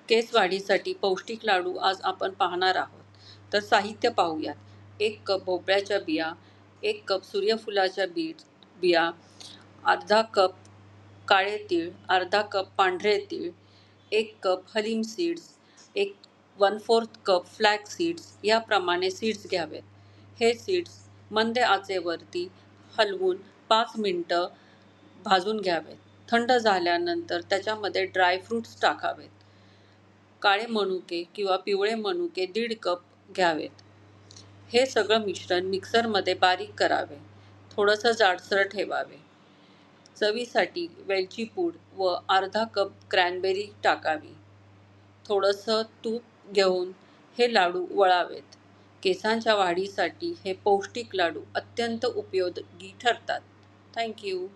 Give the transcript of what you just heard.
केस वाढीसाठी पौष्टिक लाडू आज आपण पाहणार आहोत. तर साहित्य पाहूयात. 1 कप भोपळ्याच्या बिया, 1 कप सूर्यफुलाच्या बिया, अर्धा कप काळे तीळ, अर्धा कप पांढरे तीळ, 1 कप हलीम सीड्स, 1/4 कप फ्लॅक्स सीड्स याप्रमाणे सीड्स घ्यावेत. हे सीड्स मंद आचेवरती हलवून 5 मिनिटं भाजून घ्यावेत. थंड झाल्यानंतर त्याच्यामध्ये ड्रायफ्रूट्स टाकावेत. काळे मनुके किंवा पिवळे मनुके 1.5 कप घ्यावेत. हे सगळं मिश्रण मिक्सरमध्ये बारीक करावे. थोडंसं जाडसर ठेवावे. चवीसाठी वेलची पूड व अर्धा कप क्रॅनबेरी टाकावी. थोडंसं तूप घेऊन हे लाडू वळावेत. केसांच्या वाढीसाठी हे पौष्टिक लाडू अत्यंत उपयोगी ठरतात. थँक्यू.